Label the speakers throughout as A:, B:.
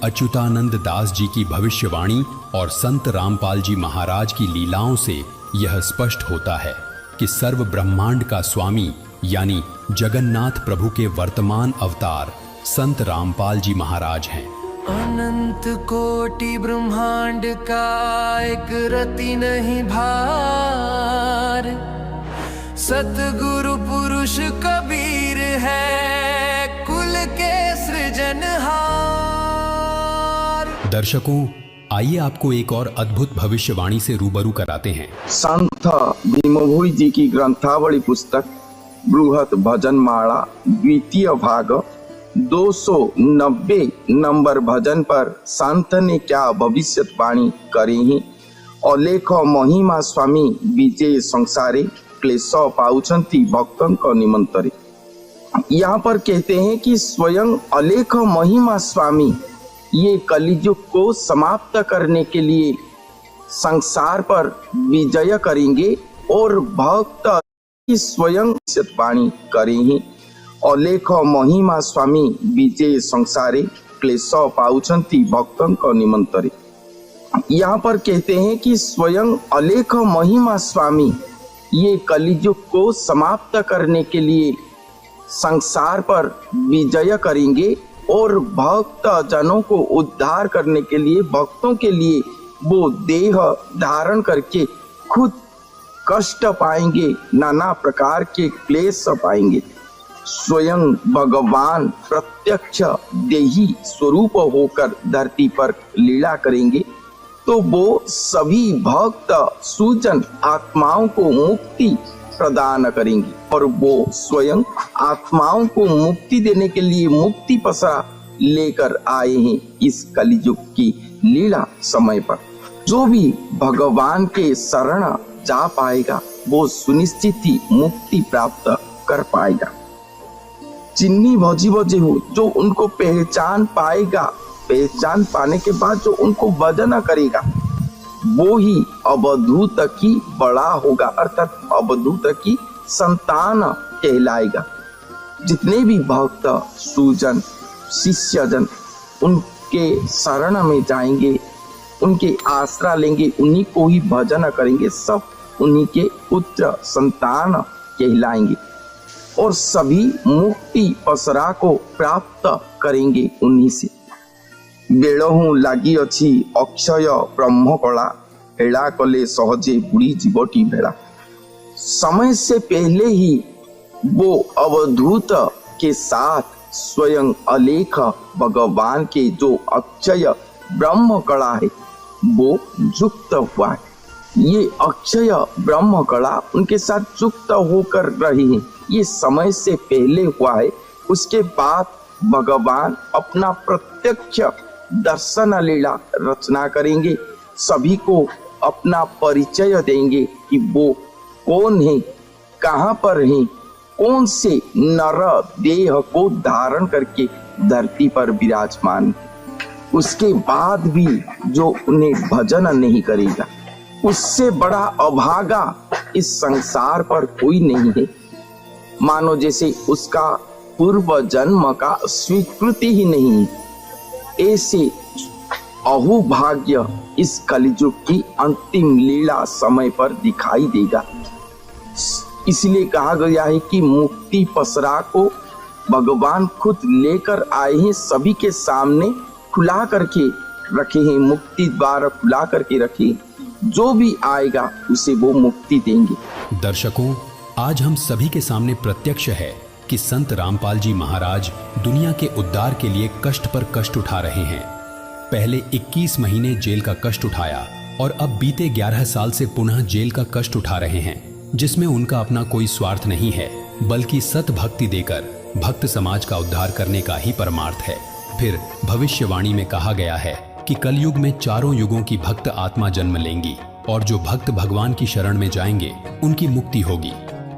A: अच्युतानंद दास जी की भविष्यवाणी और संत रामपाल जी महाराज की लीलाओं से यह स्पष्ट होता है कि सर्व ब्रह्मांड का स्वामी यानी जगन्नाथ प्रभु के वर्तमान अवतार संत रामपाल जी महाराज हैं।
B: अनंत कोटि ब्रह्मांड का एक रति नहीं भार, सतगुरु पुरुष कबीर है कुल के सृजनहार।
A: दर्शकों, आइए आपको एक और अद्भुत भविष्यवाणी से रूबरू कराते हैं।
C: संत भीमभोई जी की ग्रंथावली पुस्तक बृहत भजन माला द्वितीय भाग 290 नंबर भजन पर संत ने क्या भविष्यवाणी करी ही। अलेख महिमा स्वामी विजय संसारे क्लेश पाउछंती भक्तों को निमंत्रे। यहाँ पर कहते हैं कि स्वयं अलेख महिमा स्वामी ये कलियुग को समाप्त करने के लिए संसार पर विजय करेंगे और भक्त की स्वयं भविष्यवाणी करेंगे। अलेख महिमा स्वामी विजय संसारे क्लेश पाउछंती भक्तों को निमंत्रे। यहाँ पर कहते हैं कि स्वयं अलेख महिमा स्वामी ये कलियुग को समाप्त करने के लिए संसार पर विजय करेंगे और भक्त जनों को उद्धार करने के लिए भक्तों के लिए वो देह धारण करके खुद कष्ट पाएंगे, नाना प्रकार के क्लेश पाएंगे। स्वयं भगवान प्रत्यक्ष देही स्वरूप होकर धरती पर लीला करेंगे तो वो सभी भक्त सुजन आत्माओं को मुक्ति प्रदान करेंगे और वो स्वयं आत्माओं को मुक्ति देने के लिए मुक्ति पसरा लेकर आए हैं इस कलियुग की लीला समय पर। जो भी भगवान के शरण जा पाएगा वो सुनिश्चित ही मुक्ति प्राप्त कर पाएगा। चिन्नी भजी भजे हो जो उनको पहचान पाएगा, पहचान पाने के बाद जो उनको भजन करेगा वो ही अवधूत की बड़ा होगा, अर्थात अवधूत की संतान कहलाएगा। जितने भी भक्त सुजन शिष्यजन उनके शरण में जाएंगे, उनके आश्रय लेंगे, उन्हीं को ही भजन करेंगे, सब उन्हीं के पुत्र संतान कहलाएंगे और सभी मुक्ति पसरा को प्राप्त करेंगे उन्हीं से। बेलहु लागी अच्छी अक्षय ब्रह्म कला, हेड़ा कले सहजे बुढ़ी जीवटी भेड़ा। समय से पहले ही वो अवधूत के साथ स्वयं अलेख भगवान के जो अक्षय ब्रह्म कला है वो युक्त हुआ है। ये अक्षय ब्रह्म कला उनके साथ युक्त होकर रही है। ये समय से पहले हुआ है। उसके बाद भगवान अपना प्रत्यक्ष दर्शन लीला रचना करेंगे, सभी को अपना परिचय देंगे कि वो कौन है, कहाँ पर है, कौन से नर देह को धारण करके धरती पर विराजमान। उसके बाद भी जो उन्हें भजन नहीं करेगा उससे बड़ा अभागा इस संसार पर कोई नहीं है। मानो जैसे उसका पूर्व जन्म का स्वीकृति ही नहीं है। ऐसे अहोभाग्य इस कलियुग की अंतिम लीला समय पर दिखाई देगा। इसलिए कहा गया है कि मुक्ति पसरा को भगवान खुद लेकर आए हैं, सभी के सामने खुला करके रखे हैं, मुक्ति द्वार खुला करके रखे। जो भी आएगा उसे वो मुक्ति देंगे।
A: दर्शकों, आज हम सभी के सामने प्रत्यक्ष है कि संत रामपाल जी महाराज दुनिया के उद्धार के लिए कष्ट पर कष्ट उठा रहे हैं। पहले 21 महीने जेल का कष्ट उठाया और अब बीते 11 साल से पुनः जेल का कष्ट उठा रहे हैं, जिसमें उनका अपना कोई स्वार्थ नहीं है, बल्कि सत भक्ति देकर भक्त समाज का उद्धार करने का ही परमार्थ है। फिर भविष्यवाणी में कहा गया है कि कलयुग में चारों युगों की भक्त आत्मा जन्म लेंगी और जो भक्त भगवान की शरण में जाएंगे उनकी मुक्ति होगी।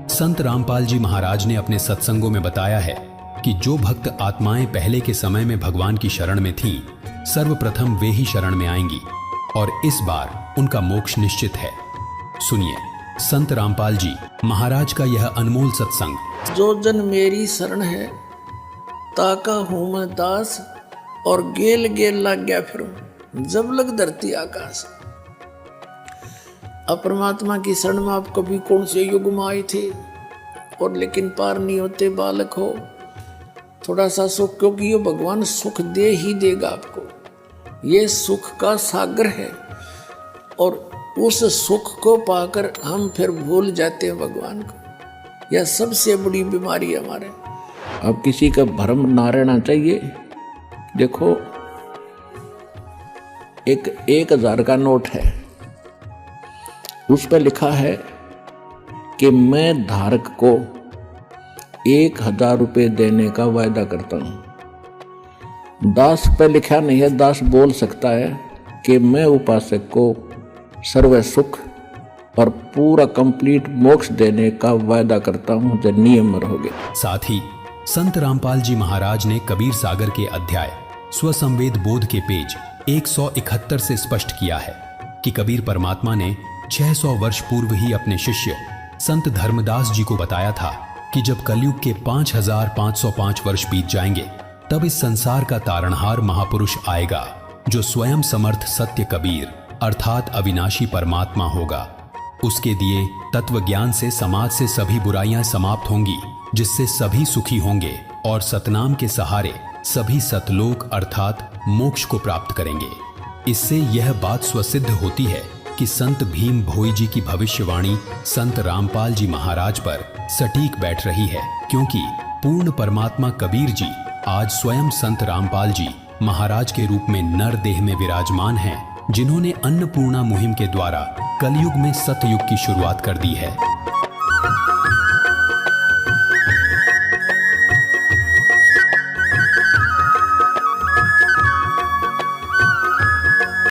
A: संत रामपाल जी महाराज ने अपने सत्संगों में बताया है कि जो भक्त आत्माएं पहले के समय में भगवान की शरण में थीं, सर्वप्रथम वे ही शरण में आएंगी और इस बार उनका मोक्ष निश्चित है। सुनिए संत रामपाल जी महाराज का यह अनमोल सत्संग।
D: जो जन मेरी शरण है ताका हूँ मैं दास, और गेल गेल लग गया फिर जब लग धरती आकाश। अब परमात्मा की शरण में आप कभी कौन से युग में आए थे और लेकिन पार नहीं होते, बालक हो थोड़ा सा सुख, क्योंकि ये भगवान सुख दे ही देगा आपको, ये सुख का सागर है। और उस सुख को पाकर हम फिर भूल जाते हैं भगवान को। यह सबसे बड़ी बीमारी है हमारे। अब किसी का भ्रम ना रहना चाहिए। देखो एक 1000 का नोट है, उस पर लिखा है कि मैं धारक को 1000 रुपये देने का वायदा करता हूं। दास पे लिखा नहीं है, दास बोल सकता है कि मैं उपासक को सर्व सुख और पूरा कंप्लीट मोक्ष देने का वायदा करता हूं जो नियम रहोगे।
A: साथ ही संत रामपाल जी महाराज ने कबीर सागर के अध्याय स्वसंवेद बोध के पेज 171 से स्पष्ट किया है कि कबीर परमात्मा ने 600 वर्ष पूर्व ही अपने शिष्य संत धर्मदास जी को बताया था कि जब कलयुग के 5505 वर्ष बीत जाएंगे तब इस संसार का तारणहार महापुरुष आएगा जो स्वयं समर्थ सत्य कबीर अर्थात अविनाशी परमात्मा होगा। उसके दिए तत्व ज्ञान से समाज से सभी बुराइयां समाप्त होंगी, जिससे सभी सुखी होंगे और सतनाम के सहारे सभी सतलोक अर्थात मोक्ष को प्राप्त करेंगे। इससे यह बात स्वसिद्ध होती है कि संत भीम भोई जी की भविष्यवाणी संत रामपाल जी महाराज पर सटीक बैठ रही है, क्योंकि पूर्ण परमात्मा कबीर जी आज स्वयं संत रामपाल जी महाराज के रूप में नर देह में विराजमान हैं, जिन्होंने अन्नपूर्णा मुहिम के द्वारा कलयुग में सतयुग की शुरुआत कर दी है।